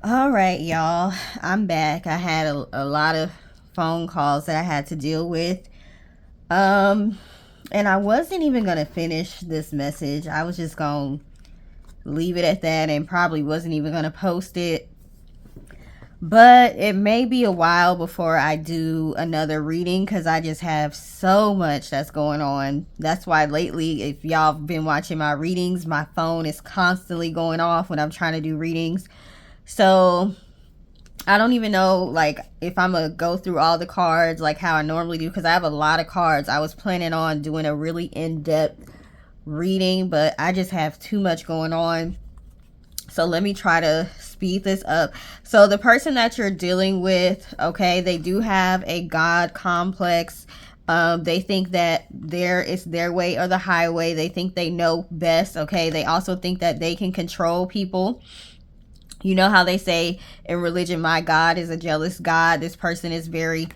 All right, y'all. I'm back. I had a lot of phone calls that I had to deal with. Um, and I wasn't even going to finish this message. I was just going to leave it at that and probably wasn't even going to post it. But it may be a while before I do another reading because I just have so much that's going on. That's why lately, if y'all been watching my readings, my phone is constantly going off when I'm trying to do readings. So I don't even know like if I'm gonna go through all the cards like how I normally do because I have a lot of cards. I was planning on doing a really in-depth reading, but I just have too much going on. So let me try to speed this up. So the person that you're dealing with, okay, they do have a God complex. They think that there is their way or the highway. They think they know best. Okay. They also think that they can control people. You know how they say in religion, my God is a jealous God. This person is very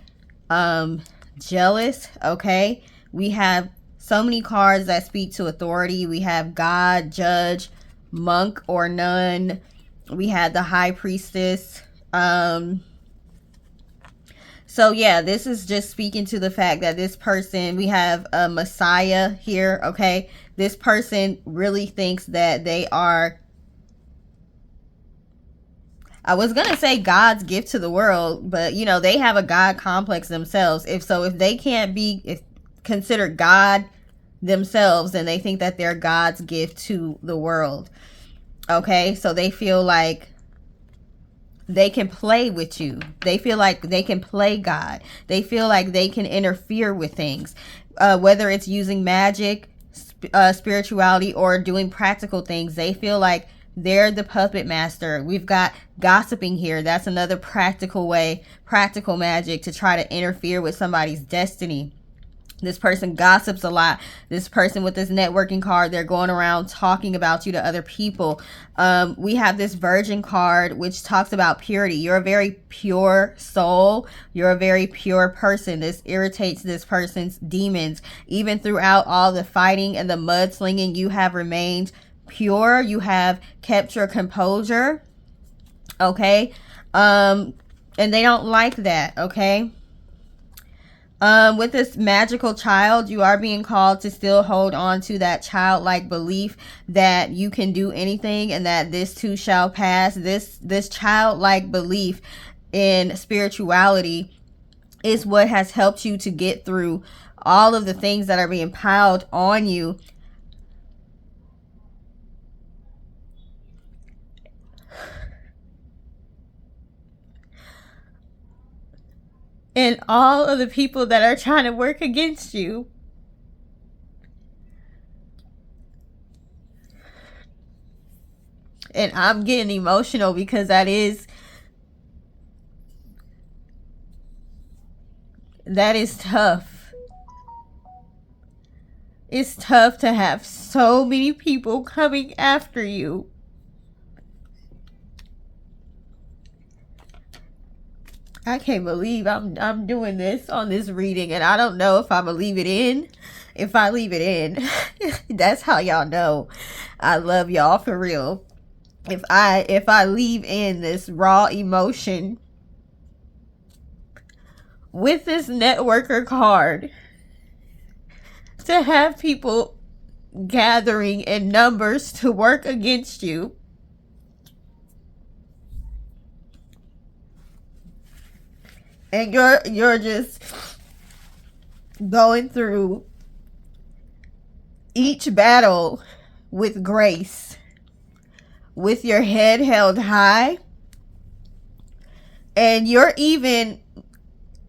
jealous. Okay. We have so many cards that speak to authority. We have God, judge, monk or nun. We had the high priestess. So yeah, this is just speaking to the fact that this person, we have a Messiah here. Okay. This person really thinks that they are, I was gonna say God's gift to the world, but you know they have a God complex themselves. If they can't be if considered God themselves, then they think that they're God's gift to the world. Okay, so they feel like they can play with you. They feel like they can play God. They feel like they can interfere with things, whether it's using magic, spirituality, or doing practical things. They feel like they're the puppet master. We've got gossiping here. That's another practical way, practical magic to try to interfere with somebody's destiny. This person gossips a lot. This person with this networking card, they're going around talking about you to other people. We have this Virgin card, which talks about purity. You're a very pure soul. You're a very pure person. This irritates this person's demons. Even throughout all the fighting and the mudslinging, you have remained pure. You have kept your composure. Okay. And they don't like that. Okay. With this magical child, you are being called to still hold on to that childlike belief that you can do anything and that this too shall pass. This childlike belief in spirituality is what has helped you to get through all of the things that are being piled on you. And all of the people that are trying to work against you. And I'm getting emotional because that is tough. It's tough to have so many people coming after you. I can't believe I'm doing this on this reading, and I don't know if I'm gonna leave it in. If I leave it in, that's how y'all know I love y'all for real. If I leave in this raw emotion with this networker card, to have people gathering in numbers to work against you, and you're just going through each battle with grace, with your head held high, and you're even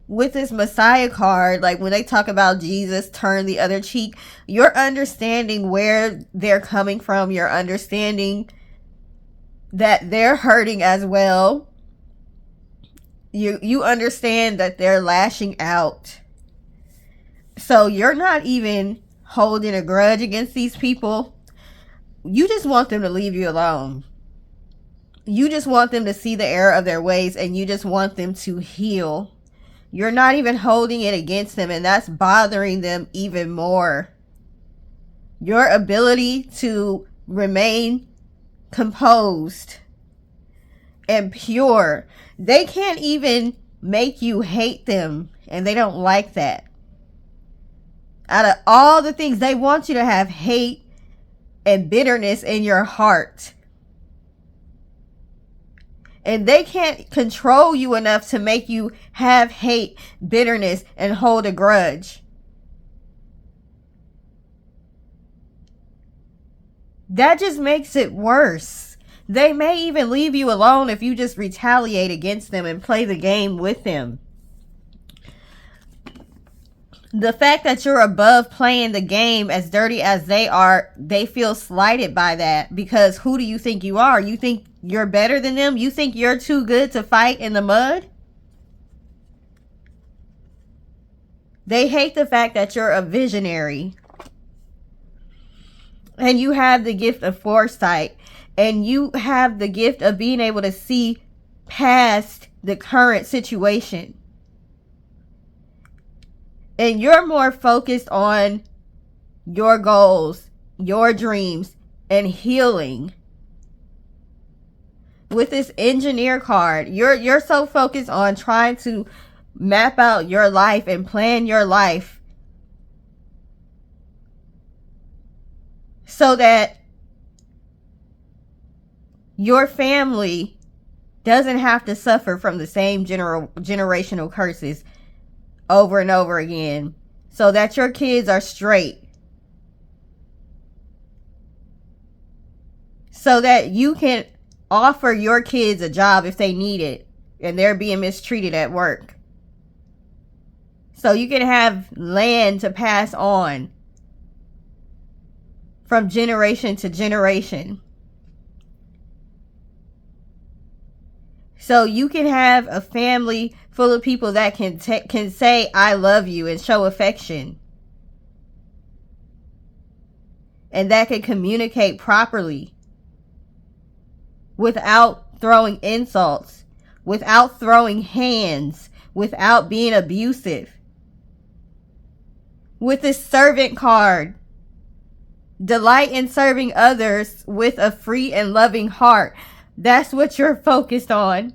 with this Messiah card, like when they talk about Jesus turn the other cheek, you're understanding where they're coming from. You're understanding that they're hurting as well. You understand that they're lashing out. So you're not even holding a grudge against these people. You just want them to leave you alone. You just want them to see the error of their ways, and you just want them to heal. You're not even holding it against them, and that's bothering them even more. Your ability to remain composed and pure. They can't even make you hate them, and they don't like that. Out of all the things, they want you to have hate and bitterness in your heart. And they can't control you enough to make you have hate, bitterness, and hold a grudge. That just makes it worse. They may even leave you alone if you just retaliate against them and play the game with them. The fact that you're above playing the game as dirty as they are, they feel slighted by that, because who do you think you are? You think you're better than them? You think you're too good to fight in the mud? They hate the fact that you're a visionary and you have the gift of foresight, and you have the gift of being able to see past the current situation. And you're more focused on your goals, your dreams, and healing. With this engineer card, you're so focused on trying to map out your life and plan your life so that your family doesn't have to suffer from the same generational curses over and over again, so that your kids are straight, so that you can offer your kids a job if they need it and they're being mistreated at work, so you can have land to pass on from generation to generation, so you can have a family full of people that can say I love you and show affection, and that can communicate properly without throwing insults, without throwing hands, without being abusive. With this servant card, delight in serving others with a free and loving heart. That's what you're focused on.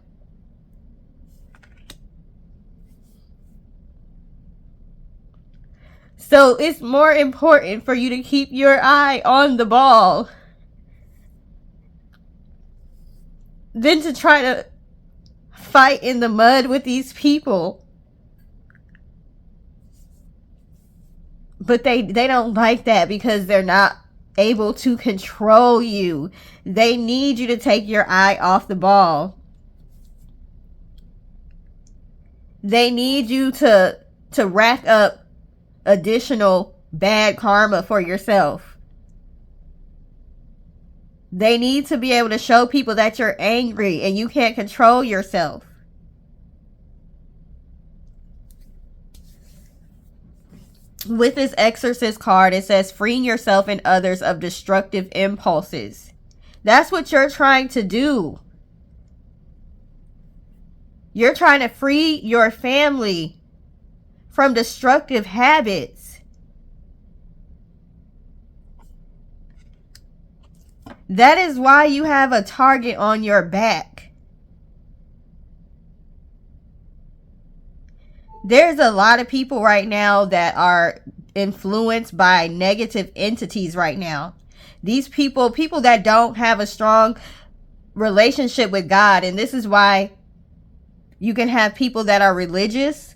So it's more important for you to keep your eye on the ball than to try to fight in the mud with these people. But they don't like that because they're not able to control you. They need you to take your eye off the ball. They need you to rack up additional bad karma for yourself. They need to be able to show people that you're angry and you can't control yourself. With this exorcist card, it says freeing yourself and others of destructive impulses. That's what you're trying to do. You're trying to free your family from destructive habits. That is why you have a target on your back. There's a lot of people right now that are influenced by negative entities right now. These people that don't have a strong relationship with God. And this is why you can have people that are religious,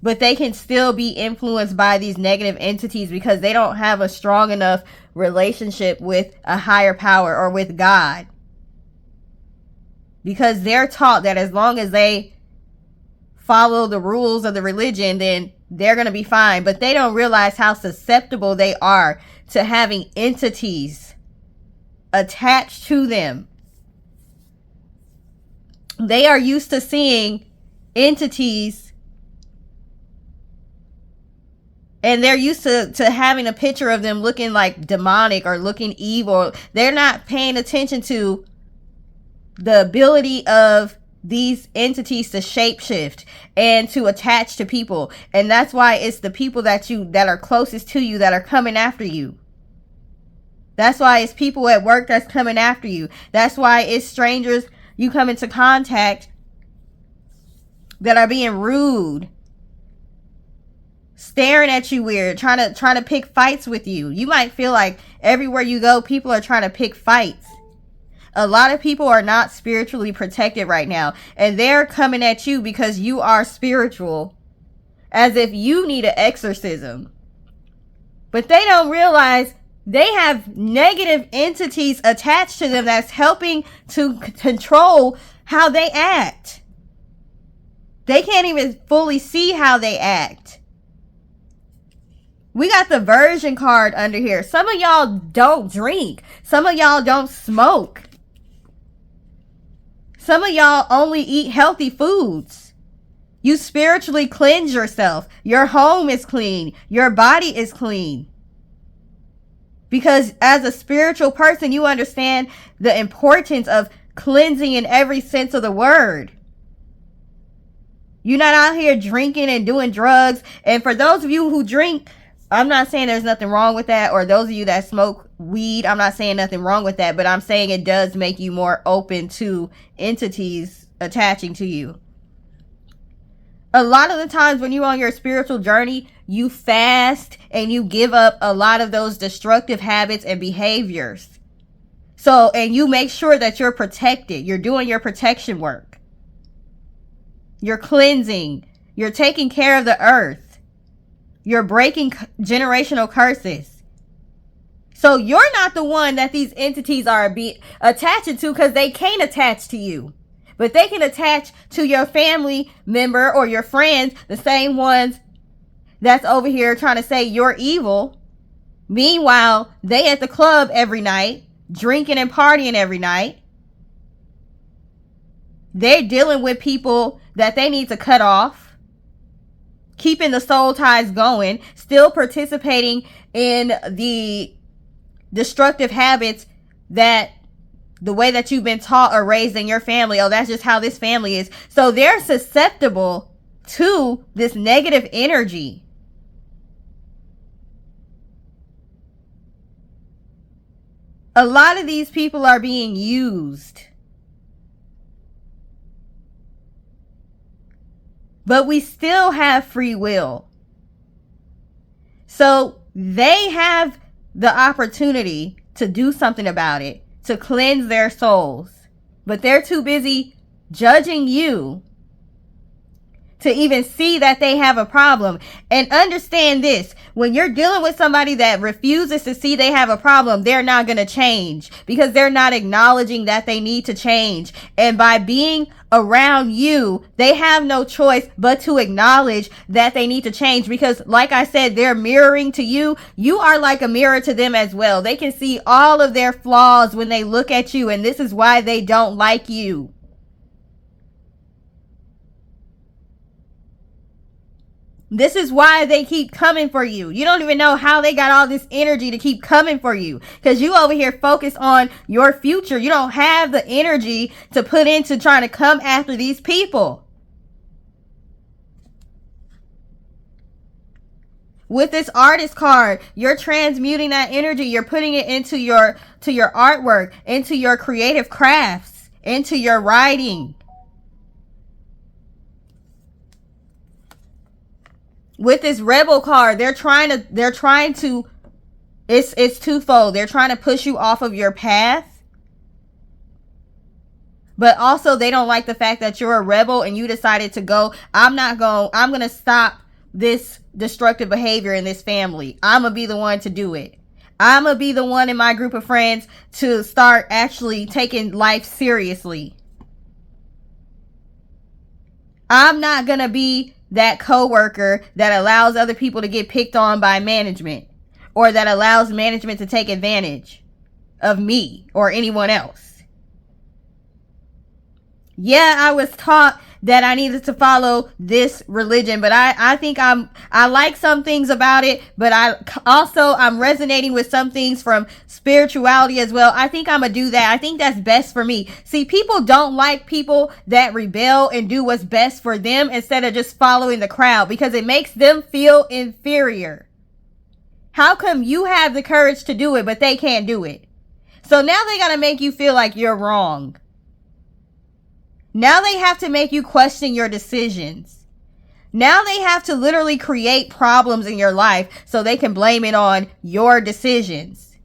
but they can still be influenced by these negative entities because they don't have a strong enough relationship with a higher power or with God. Because they're taught that as long as they follow the rules of the religion, then they're going to be fine. But they don't realize how susceptible they are to having entities attached to them. They are used to seeing entities, and they're used to having a picture of them looking like demonic or looking evil. They're not paying attention to the ability of these entities to shapeshift and to attach to people. And that's why it's the people that are closest to you that are coming after you. That's why it's people at work that's coming after you. That's why it's strangers you come into contact that are being rude, staring at you weird, trying to pick fights with you. You might feel like everywhere you go, people are trying to pick fights. A lot of people are not spiritually protected right now, and they're coming at you because you are spiritual, as if you need an exorcism. But they don't realize they have negative entities attached to them that's helping to control how they act. They can't even fully see how they act. We got the Virgin card under here. Some of y'all don't drink. Some of y'all don't smoke. Some of y'all only eat healthy foods. You spiritually cleanse yourself. Your home is clean. Your body is clean. Because as a spiritual person, you understand the importance of cleansing in every sense of the word. You're not out here drinking and doing drugs. And for those of you who drink, I'm not saying there's nothing wrong with that. Or those of you that smoke weed, I'm not saying nothing wrong with that. But I'm saying it does make you more open to entities attaching to you. A lot of the times when you're on your spiritual journey, you fast and you give up a lot of those destructive habits and behaviors. So, and you make sure that you're protected. You're doing your protection work. You're cleansing. You're taking care of the earth. You're breaking generational curses. So you're not the one that these entities are attaching to, because they can't attach to you. But they can attach to your family member or your friends, the same ones that's over here trying to say you're evil. Meanwhile, they at the club every night, drinking and partying every night. They're dealing with people that they need to cut off, keeping the soul ties going, still participating in the destructive habits that the way that you've been taught or raised in your family. Oh, that's just how this family is. So they're susceptible to this negative energy. A lot of these people are being used. But we still have free will. So they have the opportunity to do something about it, to cleanse their souls. But they're too busy judging you to even see that they have a problem. And understand this, when you're dealing with somebody that refuses to see they have a problem, they're not going to change, because they're not acknowledging that they need to change. And by being around you, they have no choice but to acknowledge that they need to change, because like I said, they're mirroring to you. You are like a mirror to them as well. They can see all of their flaws when they look at you, and this is why they don't like you. This is why they keep coming for you. You don't even know how they got all this energy to keep coming for you, because you over here focus on your future. You don't have the energy to put into trying to come after these people. With this artist card, you're transmuting that energy. You're putting it into your artwork, into your creative crafts, into your writing. With this Rebel card, they're trying to, it's twofold. They're trying to push you off of your path. But also they don't like the fact that you're a rebel and you decided to go, I'm going to stop this destructive behavior in this family. I'm going to be the one to do it. I'm going to be the one in my group of friends to start actually taking life seriously. I'm not going to be that coworker that allows other people to get picked on by management, or that allows management to take advantage of me or anyone else. Yeah, I was taught that I needed to follow this religion, but I think I like some things about it, but I'm resonating with some things from spirituality as well. I think I'm gonna do that. I think that's best for me. See, people don't like people that rebel and do what's best for them instead of just following the crowd, because it makes them feel inferior. How come you have the courage to do it, but they can't do it? So now they got to make you feel like you're wrong. Now they have to make you question your decisions. Now they have to literally create problems in your life so they can blame it on your decisions.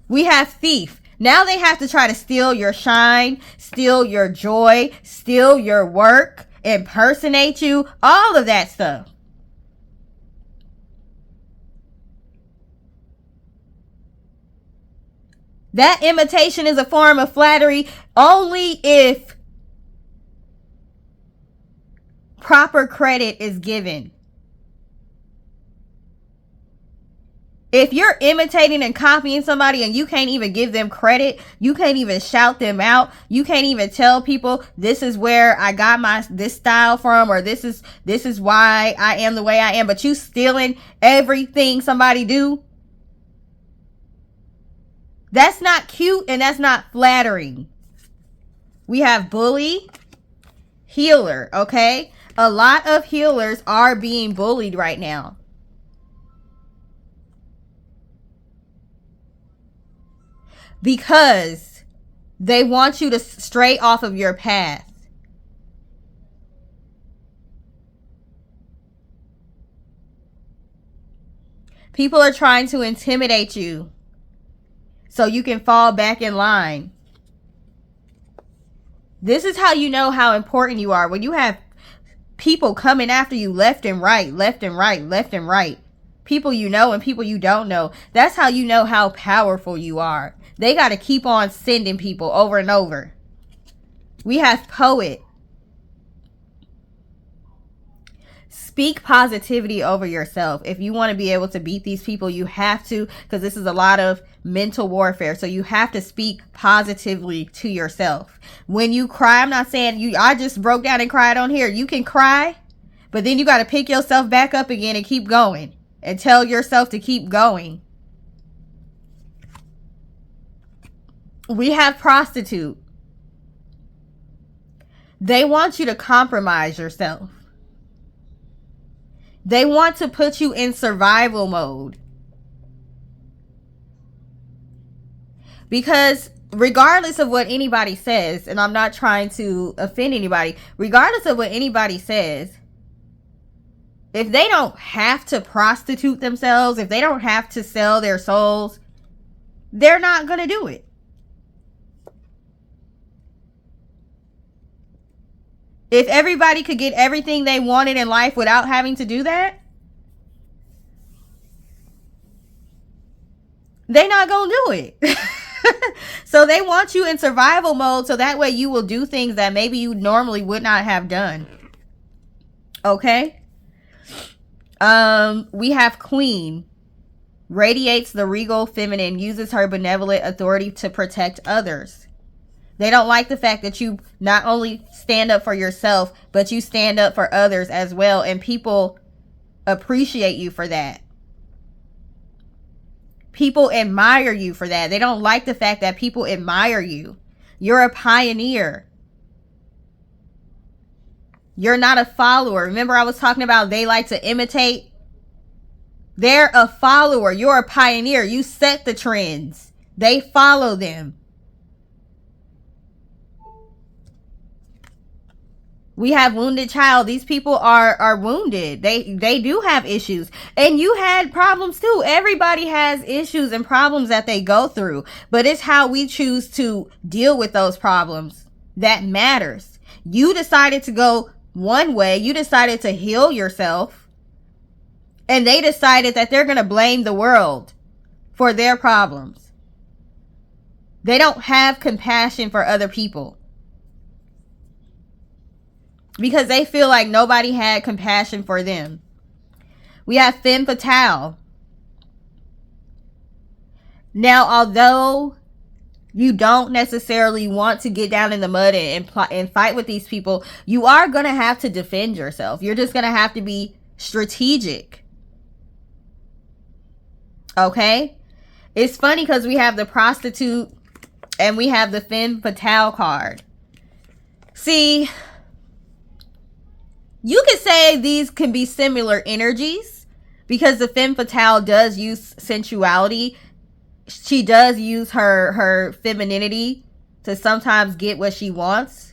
We have thief. Now they have to try to steal your shine, steal your joy, steal your work, impersonate you, all of that stuff. That imitation is a form of flattery only if proper credit is given. If you're imitating and copying somebody and you can't even give them credit, you can't even shout them out, you can't even tell people this is where I got this style from, or this is why I am the way I am, but you stealing everything somebody do, that's not cute and that's not flattering. We have bully, healer, okay? A lot of healers are being bullied right now. Because they want you to stray off of your path. People are trying to intimidate you so you can fall back in line. This is how you know how important you are. When you have people coming after you left and right, left and right, left and right. People you know and people you don't know. That's how you know how powerful you are. They got to keep on sending people over and over. We have poet. Speak positivity over yourself. If you want to be able to beat these people, you have to, because this is a lot of mental warfare. So you have to speak positively to yourself. When you cry, I'm not saying I just broke down and cried on here. You can cry, but then you got to pick yourself back up again and keep going and tell yourself to keep going. We have prostitute. They want you to compromise yourself. They want to put you in survival mode. Because regardless of what anybody says, and I'm not trying to offend anybody, regardless of what anybody says, if they don't have to prostitute themselves, if they don't have to sell their souls, they're not going to do it. If everybody could get everything they wanted in life without having to do that, they're not going to do it. So they want you in survival mode so that way you will do things that maybe you normally would not have done. Okay? We have queen. Radiates the regal feminine, uses her benevolent authority to protect others. They don't like the fact that you not only stand up for yourself, but you stand up for others as well. And people appreciate you for that. People admire you for that. They don't like the fact that people admire you. You're a pioneer. You're not a follower. Remember I was talking about they like to imitate? They're a follower. You're a pioneer. You set the trends. They follow them. We have wounded child. These people are wounded. They do have issues. And you had problems too. Everybody has issues and problems that they go through. But it's how we choose to deal with those problems that matters. You decided to go one way. You decided to heal yourself. And they decided that they're going to blame the world for their problems. They don't have compassion for other people. Because they feel like nobody had compassion for them. We have femme fatale. Now, although you don't necessarily want to get down in the mud and fight with these people, you are going to have to defend yourself. You're just going to have to be strategic. Okay? It's funny because we have the prostitute and we have the femme fatale card. See, you could say these can be similar energies because the femme fatale does use sensuality. She does use her femininity to sometimes get what she wants.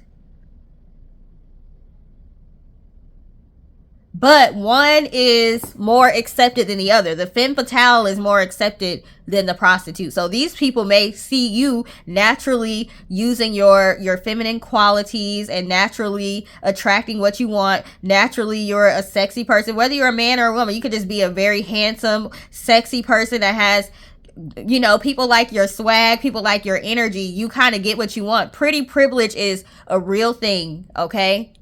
But one is more accepted than the other. The femme fatale is more accepted than the prostitute. So these people may see you naturally using your feminine qualities and naturally attracting what you want. Naturally, you're a sexy person. Whether you're a man or a woman, you could just be a very handsome, sexy person that has, you know, people like your swag, people like your energy. You kind of get what you want. Pretty privilege is a real thing, okay?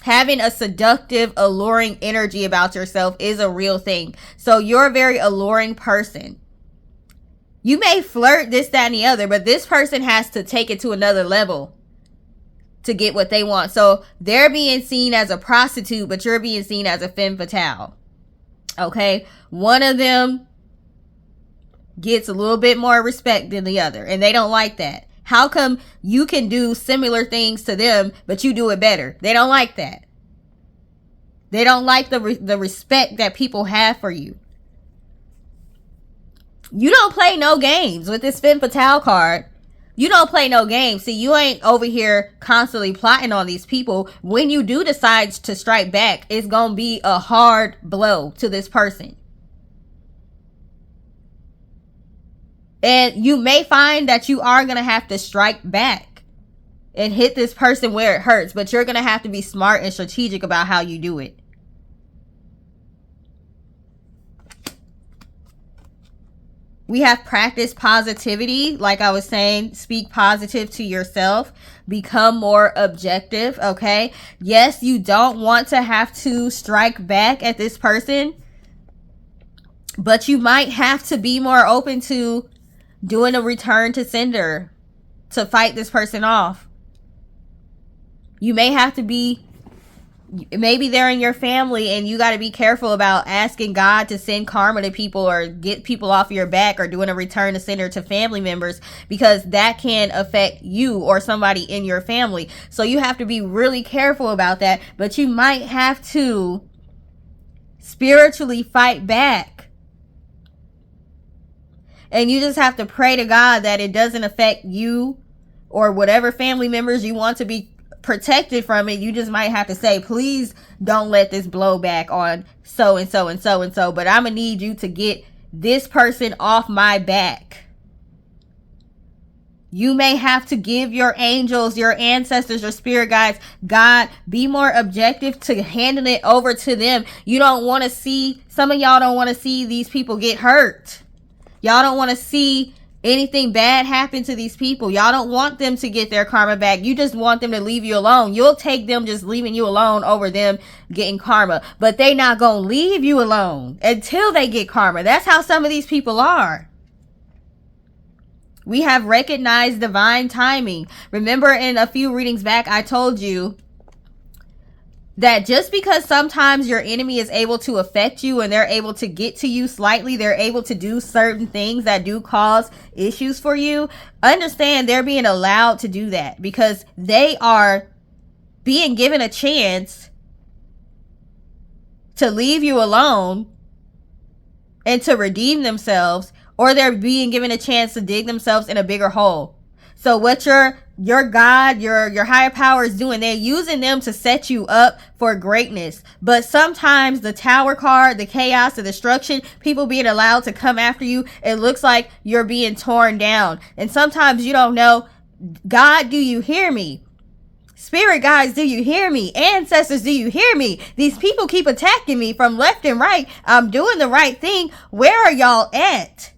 Having a seductive, alluring energy about yourself is a real thing. So you're a very alluring person. You may flirt this, that, and the other, but this person has to take it to another level to get what they want. So they're being seen as a prostitute, but you're being seen as a femme fatale. Okay? One of them gets a little bit more respect than the other, and they don't like that. How come you can do similar things to them, but you do it better? They don't like that. They don't like the respect that people have for you. You don't play no games with this femme fatale card. You don't play no games. See, you ain't over here constantly plotting on these people. When you do decide to strike back, it's going to be a hard blow to this person. And you may find that you are going to have to strike back and hit this person where it hurts. But you're going to have to be smart and strategic about how you do it. We have practice positivity. Like I was saying, speak positive to yourself. Become more objective, okay? Yes, you don't want to have to strike back at this person. But you might have to be more open to doing a return to sender to fight this person off. You may have to be, maybe they're in your family and you got to be careful about asking God to send karma to people or get people off your back or doing a return to sender to family members, because that can affect you or somebody in your family. So you have to be really careful about that, but you might have to spiritually fight back. And you just have to pray to God that it doesn't affect you or whatever family members you want to be protected from it. You just might have to say, please don't let this blow back on so and so and so and so. But I'm going to need you to get this person off my back. You may have to give your angels, your ancestors, your spirit guides, God, be more objective to handing it over to them. You don't want to see, some of y'all don't want to see these people get hurt. Y'all don't want to see anything bad happen to these people. Y'all don't want them to get their karma back. You just want them to leave you alone. You'll take them just leaving you alone over them getting karma. But they not going to leave you alone until they get karma. That's how some of these people are. We have recognized divine timing. Remember in a few readings back, I told you that just because sometimes your enemy is able to affect you and they're able to get to you slightly, they're able to do certain things that do cause issues for you, understand they're being allowed to do that because they are being given a chance to leave you alone and to redeem themselves, or they're being given a chance to dig themselves in a bigger hole. So what your God, your higher power is doing, they're using them to set you up for greatness. But sometimes the Tower card, the chaos, the destruction, people being allowed to come after you, it looks like you're being torn down. And sometimes you don't know, God, do you hear me? Spirit guides, do you hear me? Ancestors, do you hear me? These people keep attacking me from left and right. I'm doing the right thing. Where are y'all at?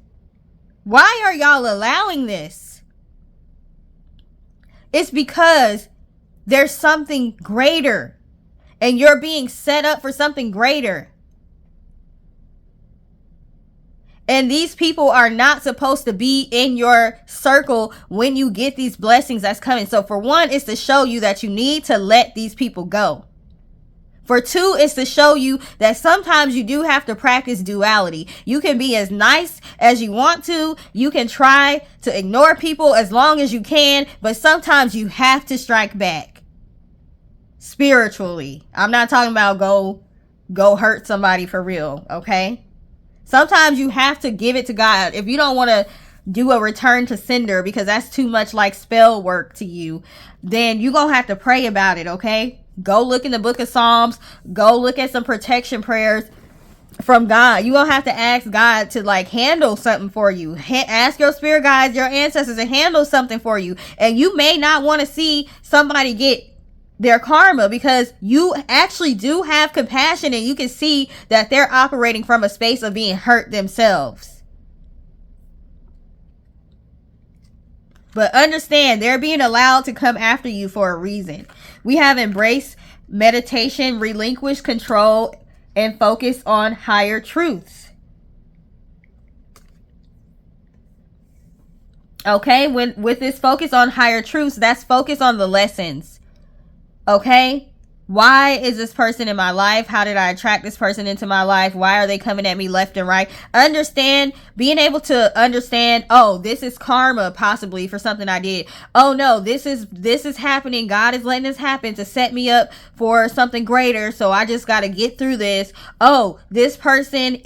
Why are y'all allowing this? It's because there's something greater and you're being set up for something greater. And these people are not supposed to be in your circle when you get these blessings that's coming. So for one, it's to show you that you need to let these people go. For two, it's to show you that sometimes you do have to practice duality. You can be as nice as you want to. You can try to ignore people as long as you can, but sometimes you have to strike back spiritually. I'm not talking about go go hurt somebody for real, okay? Sometimes you have to give it to God. If you don't want to do a return to sender because that's too much like spell work to you, then you're going to have to pray about it, okay? Go look in the book of Psalms. Go look at some protection prayers from God. You're going to have to ask God to like handle something for you. Ask your spirit guides, your ancestors to handle something for you. And you may not want to see somebody get their karma because you actually do have compassion and you can see that they're operating from a space of being hurt themselves. But understand, they're being allowed to come after you for a reason. We have embraced meditation, relinquish control, and focus on higher truths. Okay, with this focus on higher truths, that's focus on the lessons. Okay, why is this person in my life? How did I attract this person into my life? Why are they coming at me left and right? Understand, being able to understand, oh, this is karma possibly for something I did. Oh no, this is happening. God is letting this happen to set me up for something greater. So I just got to get through this. Oh, this person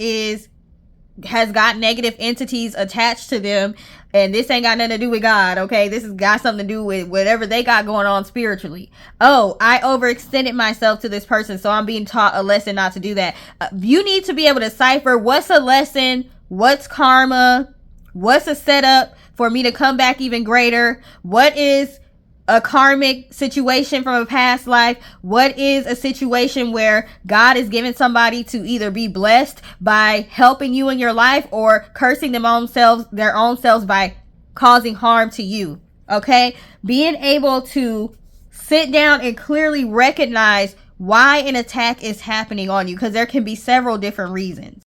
has got negative entities attached to them, and this ain't got nothing to do with God, okay? This has got something to do with whatever they got going on spiritually. Oh, I overextended myself to this person, so I'm being taught a lesson not to do that. You need to be able to decipher what's a lesson, what's karma, what's a setup for me to come back even greater, what is a karmic situation from a past life, what is a situation where God is giving somebody to either be blessed by helping you in your life or cursing their own selves by causing harm to you. Okay, being able to sit down and clearly recognize why an attack is happening on you, because there can be several different reasons.